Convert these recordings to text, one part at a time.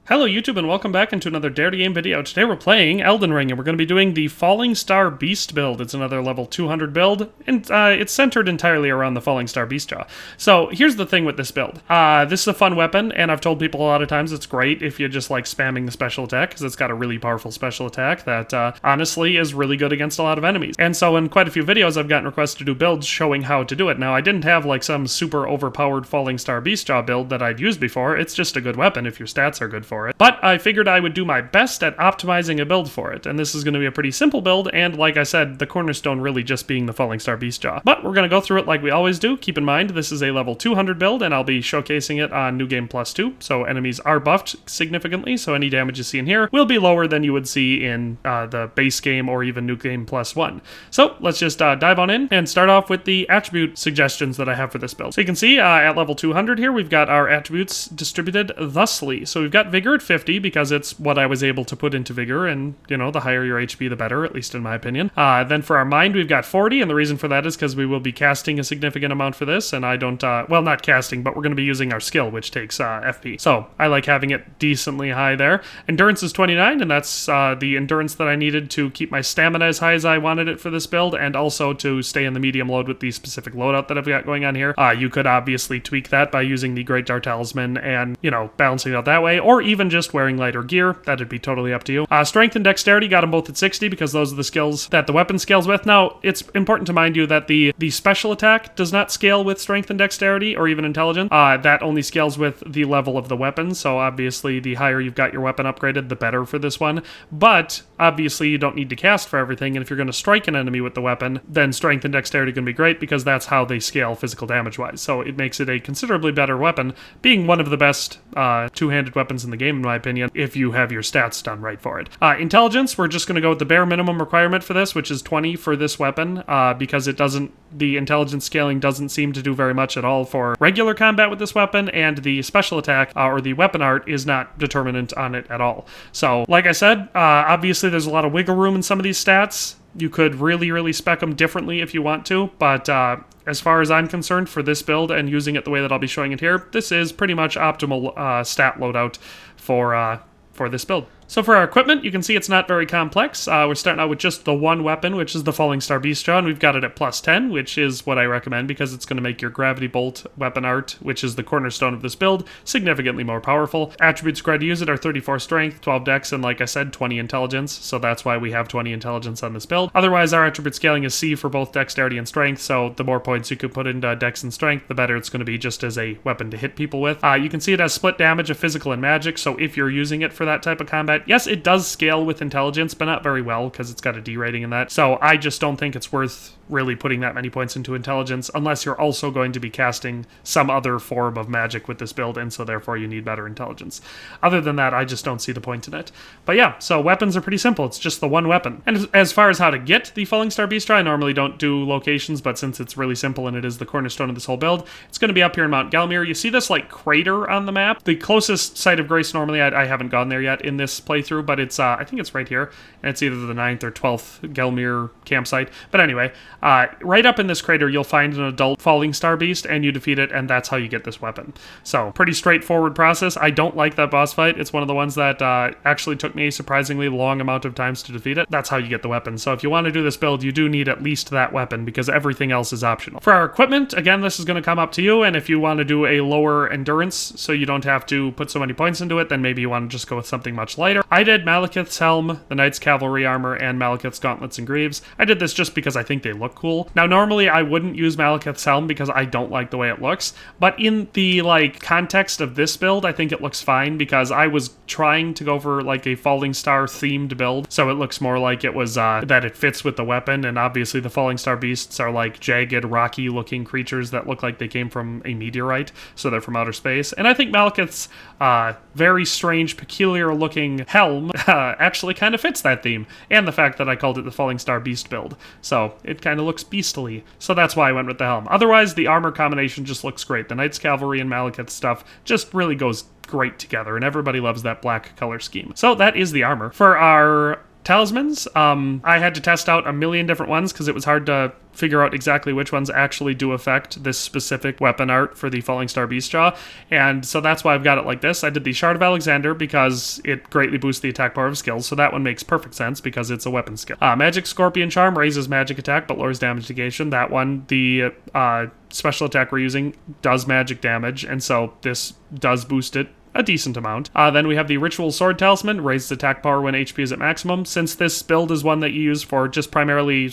Hello YouTube and welcome back into another Dare to Game video. Today we're playing Elden Ring and we're going to be doing the Fallingstar Beast build. It's another level 200 build and it's centered entirely around the Fallingstar Beast Jaw. So here's the thing with this build. This is a fun weapon and I've told people a lot of times it's great if you just like spamming the special attack because it's got a really powerful special attack that honestly is really good against a lot of enemies. And so in quite a few videos I've gotten requests to do builds showing how to do it. Now I didn't have like some super overpowered Fallingstar Beast Jaw build that I'd used before. It's just a good weapon if your stats are good for it. But I figured I would do my best at optimizing a build for it, and this is going to be a pretty simple build, and like I said, the cornerstone really just being the Fallingstar Beast Jaw. But we're going to go through it like we always do. Keep in mind, this is a level 200 build, and I'll be showcasing it on New Game Plus 2, so enemies are buffed significantly, so any damage you see in here will be lower than you would see in the base game or even New Game Plus 1. So let's just dive on in and start off with the attribute suggestions that I have for this build. So you can see at level 200 here, we've got our attributes distributed thusly. So we've got Vigor at 50 because it's what I was able to put into Vigor, and you know, the higher your HP the better, at least in my opinion. Then for our Mind we've got 40, and the reason for that is because we will be casting a significant amount for this, and I don't, well, not casting, but we're going to be using our skill, which takes FP. So I like having it decently high there. Endurance is 29, and that's the endurance that I needed to keep my stamina as high as I wanted it for this build, and also to stay in the medium load with the specific loadout that I've got going on here. You could obviously tweak that by using the Great Dark Talisman and, you know, balancing it out that way, or even just wearing lighter gear. That'd be totally up to you. Strength and Dexterity, got them both at 60 because those are the skills that the weapon scales with. Now, it's important to mind you that the special attack does not scale with Strength and Dexterity or even Intelligence. That only scales with the level of the weapon, so obviously the higher you've got your weapon upgraded, the better for this one. But obviously you don't need to cast for everything, and if you're going to strike an enemy with the weapon, then Strength and Dexterity are going to be great because that's how they scale physical damage-wise. So it makes it a considerably better weapon, being one of the best two-handed weapons in the game, in my opinion, if you have your stats done right for it. Intelligence, we're just going to go with the bare minimum requirement for this, which is 20 for this weapon, because the intelligence scaling doesn't seem to do very much at all for regular combat with this weapon, and the special attack, or the weapon art, is not determinant on it at all. So, like I said, obviously there's a lot of wiggle room in some of these stats. You could really spec them differently if you want to, but as far as I'm concerned, for this build and using it the way that I'll be showing it here, this is pretty much optimal stat loadout for this build. So for our equipment, you can see it's not very complex. We're starting out with just the one weapon, which is the Fallingstar Beast Jaw, and we've got it at plus 10, which is what I recommend because it's going to make your Gravity Bolt weapon art, which is the cornerstone of this build, significantly more powerful. Attributes required to use it are 34 Strength, 12 Dex, and like I said, 20 Intelligence, so that's why we have 20 Intelligence on this build. Otherwise, our attribute scaling is C for both Dexterity and Strength, so the more points you could put into Dex and Strength, the better it's going to be just as a weapon to hit people with. You can see it has split damage of physical and magic, so if you're using it for that type of combat, yes, it does scale with Intelligence, but not very well because it's got a D rating in that. So I just don't think it's worth really putting that many points into Intelligence unless you're also going to be casting some other form of magic with this build, and so therefore you need better Intelligence. Other than that, I just don't see the point in it. But yeah, so weapons are pretty simple. It's just the one weapon. And as far as how to get the Fallingstar Beast Jaw, I normally don't do locations, but since it's really simple and it is the cornerstone of this whole build, it's going to be up here in Mount Gelmir. You see this like crater on the map? The closest site of grace normally, I haven't gone there yet in this playthrough, but it's I think it's right here, and it's either the 9th or 12th Gelmir campsite. But anyway, right up in this crater, you'll find an adult Fallingstar Beast, and you defeat it, and that's how you get this weapon. So, pretty straightforward process. I don't like that boss fight. It's one of the ones that actually took me a surprisingly long amount of times to defeat it. That's how you get the weapon. So if you want to do this build, you do need at least that weapon, because everything else is optional. For our equipment, again, this is going to come up to you, and if you want to do a lower endurance, so you don't have to put so many points into it, then maybe you want to just go with something much lighter. I did Malekith's Helm, the Knight's Cavalry Armor, and Malekith's Gauntlets and Greaves. I did this just because I think they look cool. Now, normally I wouldn't use Malekith's Helm because I don't like the way it looks, but in the, like, context of this build, I think it looks fine because I was trying to go for, like, a Fallingstar themed build, so it looks more like it was, that it fits with the weapon, and obviously the Fallingstar Beasts are, like, jagged, rocky-looking creatures that look like they came from a meteorite, so they're from outer space, and I think Malekith's, very strange, peculiar-looking helm, actually kind of fits that theme, and the fact that I called it the Fallingstar Beast build, so it kind of looks beastly. So that's why I went with the helm. Otherwise, the armor combination just looks great. The Knight's Cavalry and Malekith stuff just really goes great together, and everybody loves that black color scheme. So that is the armor. For our Talismans, I had to test out a million different ones because it was hard to figure out exactly which ones actually do affect this specific weapon art for the Fallingstar Beast Jaw, and so that's why I've got it like this. I did the Shard of Alexander because it greatly boosts the attack power of skills, so that one makes perfect sense because it's a weapon skill. Magic Scorpion Charm raises magic attack but lowers damage negation. That one, the special attack we're using does magic damage, and so this does boost it a decent amount. Then we have the Ritual Sword Talisman, raises attack power when HP is at maximum. Since this build is one that you use for just primarily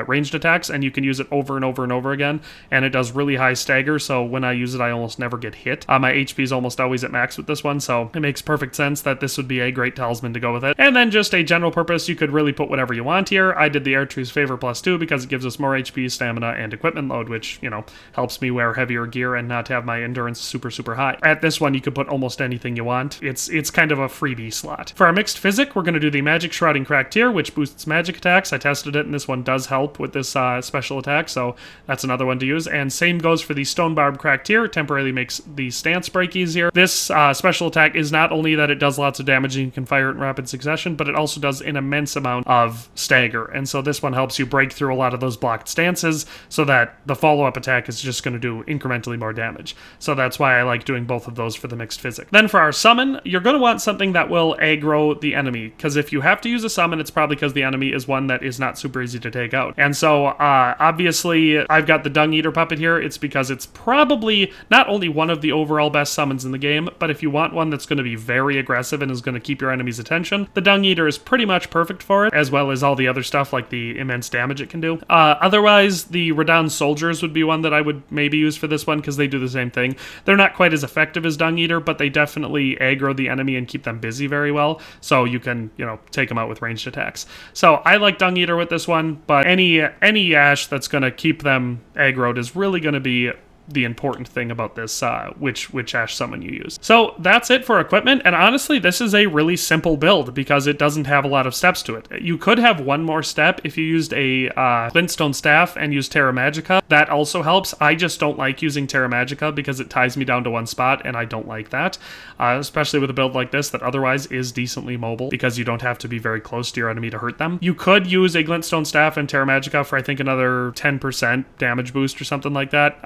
ranged attacks, and you can use it over and over and over again, and it does really high stagger, so when I use it, I almost never get hit. My HP is almost always at max with this one, so it makes perfect sense that this would be a great talisman to go with it. And then just a general purpose, you could really put whatever you want here. I did the Archery's Favor +2 because it gives us more HP, stamina, and equipment load, which, you know, helps me wear heavier gear and not have my endurance super, super high. At this one, you could put almost anything you want. It's kind of a freebie slot. For our mixed physic, we're going to do the Magic Shrouding Crack tier, which boosts magic attacks. I tested it, and this one does help with this special attack, so that's another one to use. And same goes for the Stone Barb Crack tier. It temporarily makes the stance break easier. This special attack is not only that it does lots of damage and you can fire it in rapid succession, but it also does an immense amount of stagger. And so this one helps you break through a lot of those blocked stances so that the follow-up attack is just going to do incrementally more damage. So that's why I like doing both of those for the mixed physic. Then for our summon, you're going to want something that will aggro the enemy, because if you have to use a summon, it's probably because the enemy is one that is not super easy to take out. And so obviously I've got the Dung Eater puppet here. It's because it's probably not only one of the overall best summons in the game, but if you want one that's going to be very aggressive and is going to keep your enemy's attention, the Dung Eater is pretty much perfect for it, as well as all the other stuff like the immense damage it can do. Otherwise, the Radon Soldiers would be one that I would maybe use for this one because they do the same thing. They're not quite as effective as Dung Eater, but they definitely aggro the enemy and keep them busy very well, so you can, you know, take them out with ranged attacks. So I like Dung Eater with this one, but any Ash that's going to keep them aggroed is really going to be the important thing about this, which Ash summon you use. So that's it for equipment, and honestly, this is a really simple build because it doesn't have a lot of steps to it. You could have one more step if you used a Glintstone Staff and used Terra Magica. That also helps. I just don't like using Terra Magica because it ties me down to one spot, and I don't like that, especially with a build like this that otherwise is decently mobile because you don't have to be very close to your enemy to hurt them. You could use a Glintstone Staff and Terra Magica for, I think, another 10% damage boost or something like that.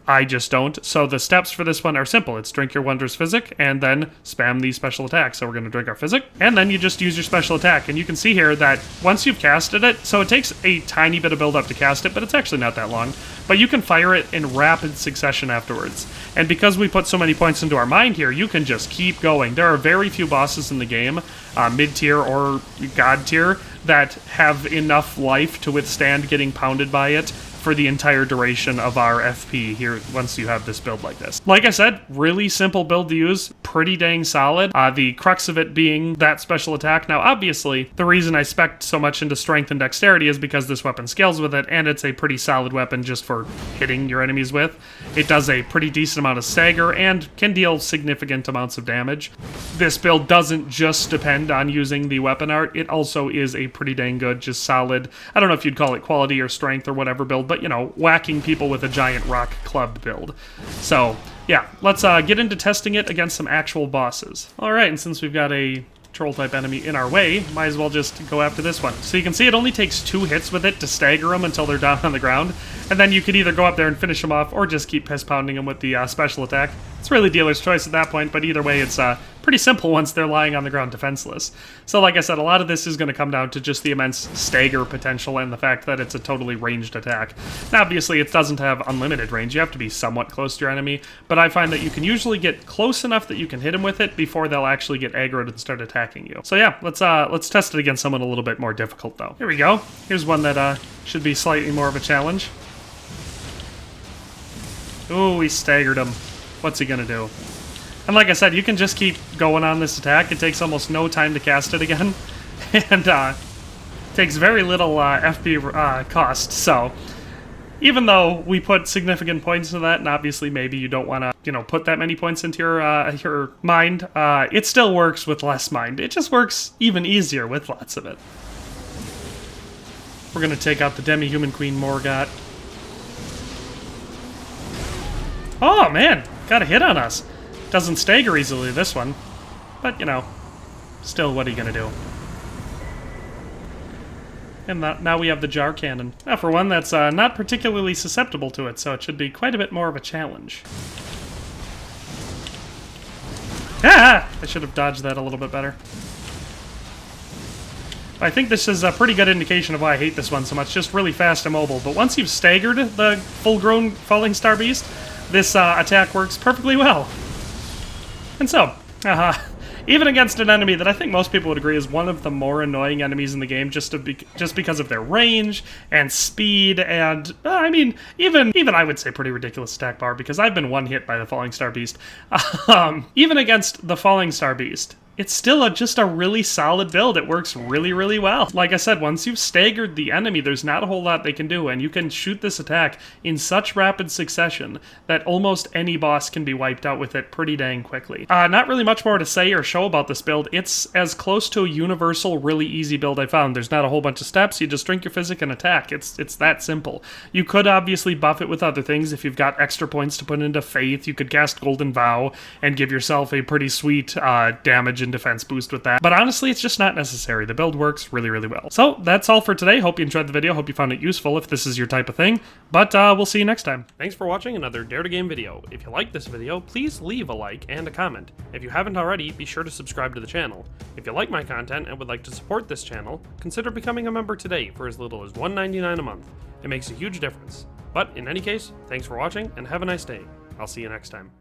I just don't. So the steps for this one are simple. It's drink your Wondrous Physic and then spam the special attack. So we're going to drink our Physic and then you just use your special attack. And you can see here that once you've casted it, so it takes a tiny bit of build up to cast it, but it's actually not that long. But you can fire it in rapid succession afterwards. And because we put so many points into our mind here, you can just keep going. There are very few bosses in the game, mid-tier or god tier, that have enough life to withstand getting pounded by it for the entire duration of our FP here once you have this build like this. Like I said, really simple build to use, pretty dang solid. The crux of it being that special attack. Now, obviously, the reason I spec'd so much into strength and dexterity is because this weapon scales with it, and it's a pretty solid weapon just for hitting your enemies with. It does a pretty decent amount of stagger and can deal significant amounts of damage. This build doesn't just depend on using the weapon art, it also is a pretty dang good, just solid, I don't know if you'd call it quality or strength or whatever build, but, you know, whacking people with a giant rock club build. So, yeah, let's get into testing it against some actual bosses. Alright, and since we've got a troll-type enemy in our way, might as well just go after this one. So you can see it only takes 2 hits with it to stagger them until they're down on the ground, and then you could either go up there and finish them off, or just keep piss-pounding them with the special attack. It's really dealer's choice at that point, but either way, it's pretty simple once they're lying on the ground defenseless. So like I said, a lot of this is going to come down to just the immense stagger potential and the fact that it's a totally ranged attack. Now, obviously, it doesn't have unlimited range. You have to be somewhat close to your enemy, but I find that you can usually get close enough that you can hit them with it before they'll actually get aggroed and start attacking you. So yeah, let's test it against someone a little bit more difficult, though. Here we go. Here's one that should be slightly more of a challenge. Ooh, we staggered him. What's he gonna do? And like I said, you can just keep going on this attack. It takes almost no time to cast it again. And takes very little FP cost. So even though we put significant points into that, and obviously maybe you don't want to, you know, put that many points into your mind, it still works with less mind. It just works even easier with lots of it. We're going to take out the Demi-Human Queen Morgott. Oh, man! Got a hit on us. Doesn't stagger easily, this one. But, you know, still, what are you going to do? And now we have the jar cannon. Now, for one that's not particularly susceptible to it, so it should be quite a bit more of a challenge. Ah! I should have dodged that a little bit better. I think this is a pretty good indication of why I hate this one so much. Just really fast and mobile. But once you've staggered the full-grown Fallingstar Beast, this attack works perfectly well. And so, even against an enemy that I think most people would agree is one of the more annoying enemies in the game, just because of their range and speed and, I mean, even I would say pretty ridiculous attack bar, because I've been one hit by the Fallingstar Beast. Even against the Fallingstar Beast, it's still just a really solid build. It works really, really well. Like I said, once you've staggered the enemy, there's not a whole lot they can do, and you can shoot this attack in such rapid succession that almost any boss can be wiped out with it pretty dang quickly. Not really much more to say or show about this build. It's as close to a universal, really easy build I found. There's not a whole bunch of steps. You just drink your physic and attack. It's that simple. You could obviously buff it with other things. If you've got extra points to put into Faith, you could cast Golden Vow and give yourself a pretty sweet damage and defense boost with that. But honestly, it's just not necessary. The build works really, really well. So that's all for today. Hope you enjoyed the video. Hope you found it useful if this is your type of thing. But we'll see you next time. Thanks for watching another Dare to Game video. If you liked this video, please leave a like and a comment. If you haven't already, be sure to subscribe to the channel. If you like my content and would like to support this channel, consider becoming a member today for as little as $1.99 a month. It makes a huge difference. But in any case, thanks for watching and have a nice day. I'll see you next time.